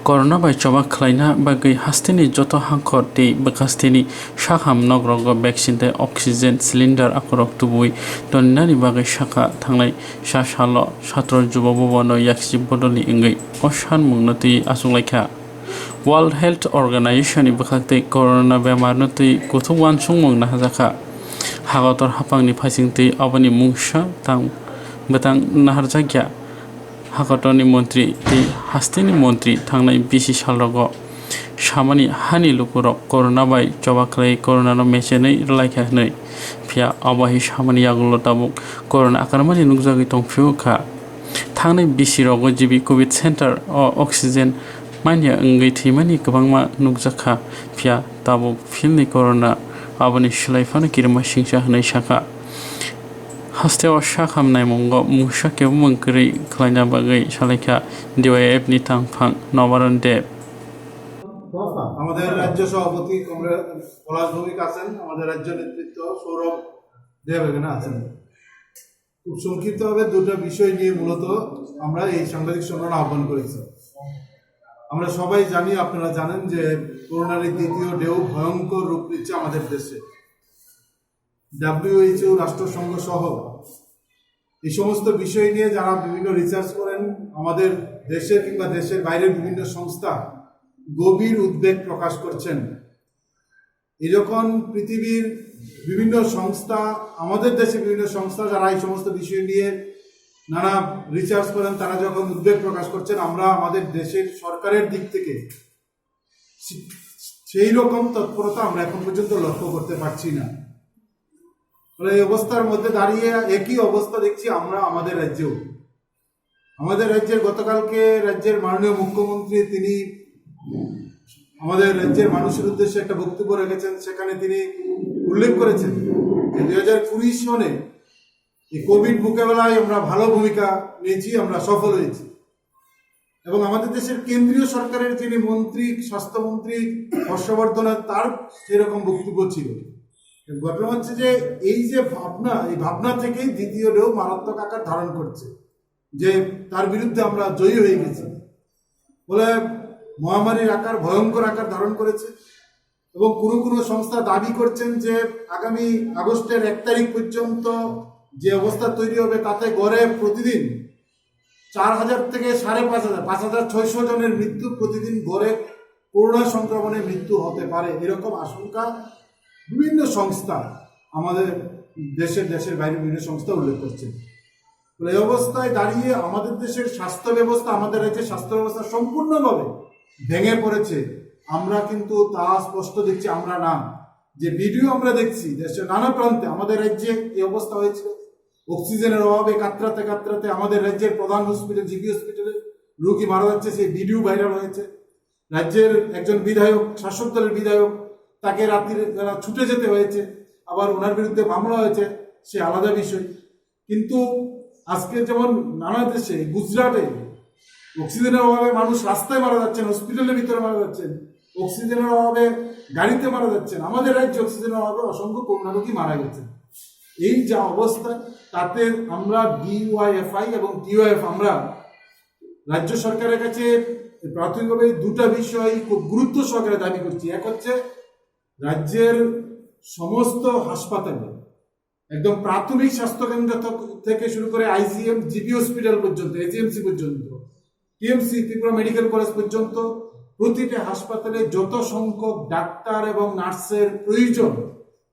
Corona by Chaba Kleina Bagay Hastini Joto Hankor de Bakastini Shaham Nogrogo vaccine the oxygen cylinder Akorok Tubui Donani Bagay Shaka Tanglai Shashalo Shatro Jubobono Yaksi Bodoli Ingay Oshan Mugnati Asulaika World Health Organization ibakakte Corona Bemarnoti Kutuwan Sungmong Nahazaka Hagator Hapangni Pasingti Abani Mungsha Tang Batang Naharjagya Hakatoni Montri the Hastini Montri Tanglai Bishi Shalrogo Shamani Hani Lukuro Corona by Chobakle Corona Mechene Like Pia Abahi Shamani Yagulo Tabuk Corona Akaramani Nugzagi Tong Fuka Tanglai Bishi Rogo GB COVID Center or Oxygen Manya Ngai Timani Kabangma Nugzaka Pia Tabuk Filni Corona Abani Shlaifana Kirma Shingsha Shaka Hasteo Shakam Naimongo Mushake Munkri Klanya Bagay Shalika DYF Nitang Pang Novaran Deb আমাদের রাজ্য সভাপতি comrade পলাশ ভৌমিক আছেন, আমাদের রাজ্য নেতৃত্ব সৌরভ দেব এখানে আছেন। খুব সংক্ষিপ্তভাবে দুটো বিষয় নিয়ে মূলত আমরা এই সাংবাদিক সম্মেলন আহ্বান করেছি। আমরা সবাই জানি, আপনারা জানেন যে করোনার দ্বিতীয় ঢেউ ভয়ঙ্কর রূপ নিচ্ছে আমাদের দেশে। WHO রাষ্ট্রসংঘ সহ এই সমস্ত বিষয় নিয়ে যারা বিভিন্ন রিসার্চ করেন, আমাদের দেশের কিংবা দেশের বাইরের বিভিন্ন সংস্থা গভীর উদ্বেগ প্রকাশ করছেন। এরকম পৃথিবীর বিভিন্ন সংস্থা, আমাদের দেশে বিভিন্ন সংস্থা যারা এই সমস্ত বিষয় নিয়ে নানা রিসার্চ করেন, তারা যখন উদ্বেগ প্রকাশ করছেন, আমরা আমাদের দেশের সরকারের দিক থেকে সেই রকম তৎপরতা আমরা এখন পর্যন্ত লক্ষ্য করতে পারছি না। এই অবস্থার মধ্যে দাঁড়িয়ে একই অবস্থা দেখছি আমরা আমাদের রাজ্যেও। আমাদের রাজ্যের গতকালকে রাজ্যের মাননীয় মুখ্যমন্ত্রী তিনি আমাদের রাজ্যের মানুষের উদ্দেশ্যে একটা বক্তব্য রেখেছেন। সেখানে তিনি উল্লেখ করেছেন যে 2020 সনে এই কোভিড মোকাবেলায় আমরা ভালো ভূমিকা নিয়েছি, আমরা সফল হয়েছি। এবং আমাদের দেশের কেন্দ্রীয় সরকারের যিনি মন্ত্রী, স্বাস্থ্যমন্ত্রী হর্ষবর্ধনের, তার সেরকম বক্তব্য ছিল। ঘটনা হচ্ছে যে এই যে ভাবনা, এই ভাবনা থেকেই দ্বিতীয় ঢেউ মারাত্মক আকার ধারণ করছে, যে তার বিরুদ্ধে আমরা জয়ী হয়ে গেছি বলে মহামারীর আকার ভয়ঙ্কর আকার ধারণ করেছে। এবং কোনো সংস্থা দাবি করছেন যে আগামী আগস্টের 1 তারিখ পর্যন্ত যে অবস্থা তৈরি হবে, তাতে গড়ে প্রতিদিন 4000 থেকে 5500, 5600 জনের মৃত্যু প্রতিদিন গড়ে করোনা সংক্রমণে মৃত্যু হতে পারে, এরকম আশঙ্কা বিভিন্ন সংস্থা, আমাদের দেশের বাইরে বিভিন্ন সংস্থা উল্লেখ করছে। এই অবস্থায় দাঁড়িয়ে আমাদের দেশের স্বাস্থ্য ব্যবস্থা, আমাদের রাজ্যের স্বাস্থ্য ব্যবস্থা সম্পূর্ণভাবে ভেঙে পড়েছে। আমরা কিন্তু তা স্পষ্ট দেখছি, আমরা না, যে ভিডিও আমরা দেখছি দেশের নানা প্রান্তে আমাদের রাজ্যে এই অবস্থা হয়েছিল। অক্সিজেনের অভাবে কাতরাতে কাতরাতে আমাদের রাজ্যের প্রধান হসপিটাল, জিবি হসপিটালে রোগী মারা যাচ্ছে, সেই ভিডিও ভাইরাল হয়েছে। রাজ্যের একজন বিধায়ক, শাসক দলের বিধায়ক, তাকে রাত্রিবেলা ছুটে যেতে হয়েছে, আবার ওনার বিরুদ্ধে মামলা হয়েছে, সে আলাদা বিষয়। কিন্তু আজকে যেমন নানা দেশে, গুজরাটে অক্সিজেনের অভাবে মানুষ রাস্তায় মারা যাচ্ছেন, হসপিটালের ভিতরে মারা যাচ্ছেন, অক্সিজেনের অভাবে গাড়িতে মারা যাচ্ছেন। আমাদের রাজ্যে অক্সিজেনের অভাবে অসংখ্য করোনা রোগী মারা গেছেন। এই যা অবস্থা, তাতে আমরা DYFI এবং TOF আমরা রাজ্য সরকারের কাছে প্রাথমিকভাবে দুটা বিষয় খুব গুরুত্ব সহকারে দাবি করছি। এক হচ্ছে রাজ্যের সমস্ত হাসপাতালে, একদম প্রাথমিক স্বাস্থ্যকেন্দ্র থেকে শুরু করে ICM, জিবি হসপিটাল পর্যন্ত, AGMC পর্যন্ত, TMC ত্রিপুরা মেডিকেল কলেজ পর্যন্ত প্রতিটা হাসপাতালে যত সংখ্যক ডাক্তার এবং নার্সের প্রয়োজন,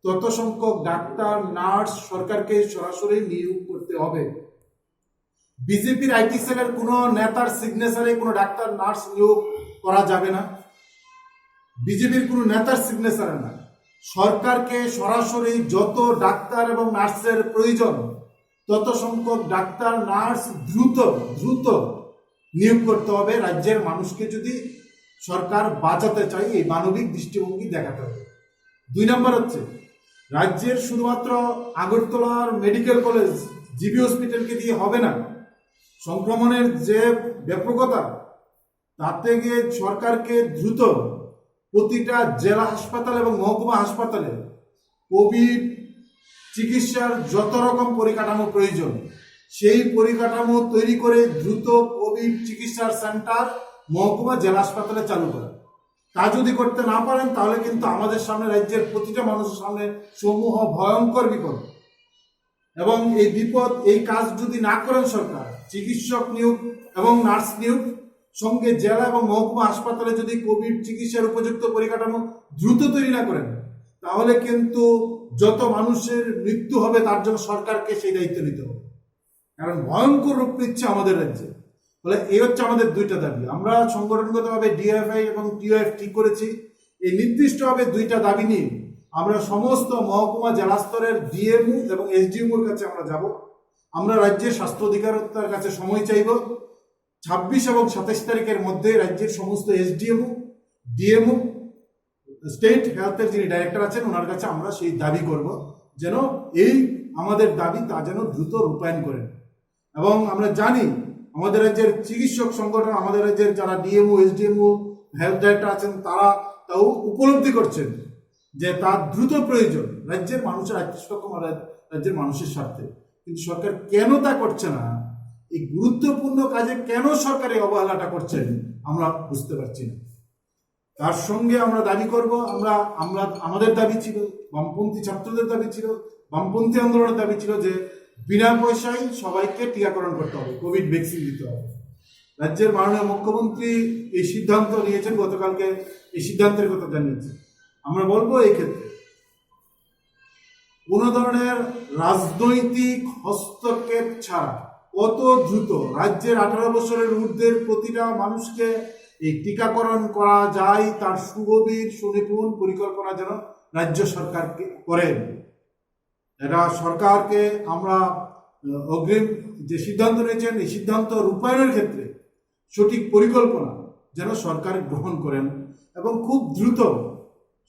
তত সংখ্যক ডাক্তার নার্স সরকারকে সরাসরি নিয়োগ করতে হবে। বিজেপির IT সেলের কোনো নেতার সিগনেচারে কোনো ডাক্তার নার্স নিয়োগ করা যাবে না। বিজেপির কোনো নেতার সিগনেচারে না, সরকারকে সরাসরি যত ডাক্তার এবং নার্সের প্রয়োজন, তত সংখ্যক ডাক্তার নার্স দ্রুত নিয়োগ করতে হবে। রাজ্যের মানুষকে যদি সরকার বাঁচাতে চায়, এই মানবিক দৃষ্টিভঙ্গি দেখাতে হবে। 2 নম্বর হচ্ছে রাজ্যের শুধুমাত্র আগরতলার মেডিকেল কলেজ, জিবি হসপিটালকে দিয়ে হবে না। সংক্রমণের যে ব্যাপকতা, তাতে গিয়ে সরকারকে দ্রুত প্রতিটা জেলা হাসপাতাল এবং মহকুমা হাসপাতালে কোভিড চিকিৎসার যত রকম পরিকাঠামো প্রয়োজন, সেই পরিকাঠামো তৈরি করে দ্রুত কোভিড চিকিৎসার সেন্টার মহকুমা জেলা হাসপাতালে চালু করা। তা যদি করতে না পারেন তাহলে কিন্তু আমাদের সামনে, রাজ্যের প্রতিটা মানুষের সামনে সমূহ ভয়ঙ্কর বিপদ। এবং এই বিপদ, এই কাজ যদি না করেন সরকার, চিকিৎসক নিয়োগ এবং নার্স নিয়োগ, সঙ্গে জেলা এবং মহকুমা হাসপাতালে যদি কোভিড চিকিৎসার উপযুক্ত পরিকাঠামো দ্রুত তৈরি না করেন, তাহলে কিন্তু যত মানুষের মৃত্যু হবে তার জন্য সরকারকে সেই দায়িত্ব নিতে হবে। কারণ ভয়ঙ্কর রূপ নিচ্ছে আমাদের রাজ্যে। ফলে এই হচ্ছে আমাদের দুইটা দাবি। আমরা সংগঠনগতভাবে ডিএফআই এবং টিওএফ ঠিক করেছি, এই নির্দিষ্টভাবে দুইটা দাবি নিয়ে আমরা সমস্ত মহকুমা জেলা স্তরের ডিএমও এবং এসডিএমওর কাছে আমরা যাব। আমরা রাজ্যের স্বাস্থ্য অধিকারতার কাছে সময় চাইব। 26 এবং 27 তারিখের মধ্যে রাজ্যের সমস্ত এসডিএমও, ডিএমও, স্টেট হেলথের যিনি ডাইরেক্টর আছেন ওনার কাছে আমরা সেই দাবি করব, যেন এই আমাদের দাবি তা যেন দ্রুত রূপায়ণ করেন। এবং আমরা জানি আমাদের রাজ্যের চিকিৎসক সংগঠন, আমাদের রাজ্যের যারা ডিএমও, এসডিএমও, হেলথ ডাইরেক্টর আছেন, তাও উপলব্ধি করছেন যে তার দ্রুত প্রয়োজন রাজ্যের মানুষের, রাজ্যের মানুষের স্বার্থে। কিন্তু সরকার কেন তা করছে না, এই গুরুত্বপূর্ণ কাজে কেন সরকার এই অবহেলাটা করছেন আমরা বুঝতে পারছি না। তার সঙ্গে আমরা দাবি করব, আমাদের দাবি ছিল, বামপন্থী ছাত্রদের দাবি ছিল, বামপন্থী আন্দোলনের দাবি ছিল যে বিনা পয়সায় সবাইকে টিকাকরণ করতে হবে, কোভিড ভ্যাকসিন দিতে হবে। রাজ্যের মাননীয় মুখ্যমন্ত্রী এই সিদ্ধান্ত নিয়েছেন, গতকালকে এই সিদ্ধান্তের কথা জানিয়েছেন। আমরা বলবো এই ক্ষেত্রে কোন ধরনের রাজনৈতিক হস্তক্ষেপ ছাড়া কত দ্রুত রাজ্যের 18 বছরের ঊর্ধ্বের প্রতিটা মানুষকে এই টিকাকরণ করা যায় তার সুগভীর সুনিপুণ পরিকল্পনা যেন রাজ্য সরকারকে করেন। এটা সরকারকে আমরা অগ্রিম যে সিদ্ধান্ত নিয়েছেন, এই সিদ্ধান্ত রূপায়ণের ক্ষেত্রে সঠিক পরিকল্পনা যেন সরকার গ্রহণ করেন এবং খুব দ্রুত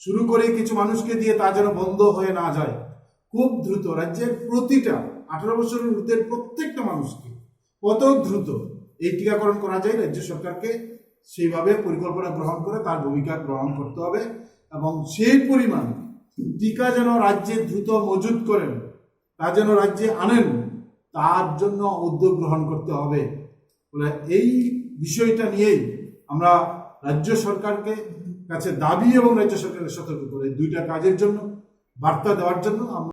শুরু করে কিছু মানুষকে দিয়ে তা যেন বন্ধ হয়ে না যায়। খুব দ্রুত রাজ্যের প্রতিটা 18 বছরের ঊর্ধ্বের প্রত্যেকটা মানুষকে কত দ্রুত এই টিকাকরণ করা যায়, রাজ্য সরকারকে সেইভাবে পরিকল্পনা গ্রহণ করে তার ভূমিকা গ্রহণ করতে হবে এবং সেই পরিমাণ টিকা যেন রাজ্যে দ্রুত মজুত করেন, তা যেন রাজ্যে আনেন, তার জন্য উদ্যোগ গ্রহণ করতে হবে। বলে এই বিষয়টা নিয়েই আমরা রাজ্য সরকারকে কাছে দাবি এবং রাজ্য সরকারের সতর্ক করে দুইটা কাজের জন্য বার্তা দেওয়ার জন্য আমরা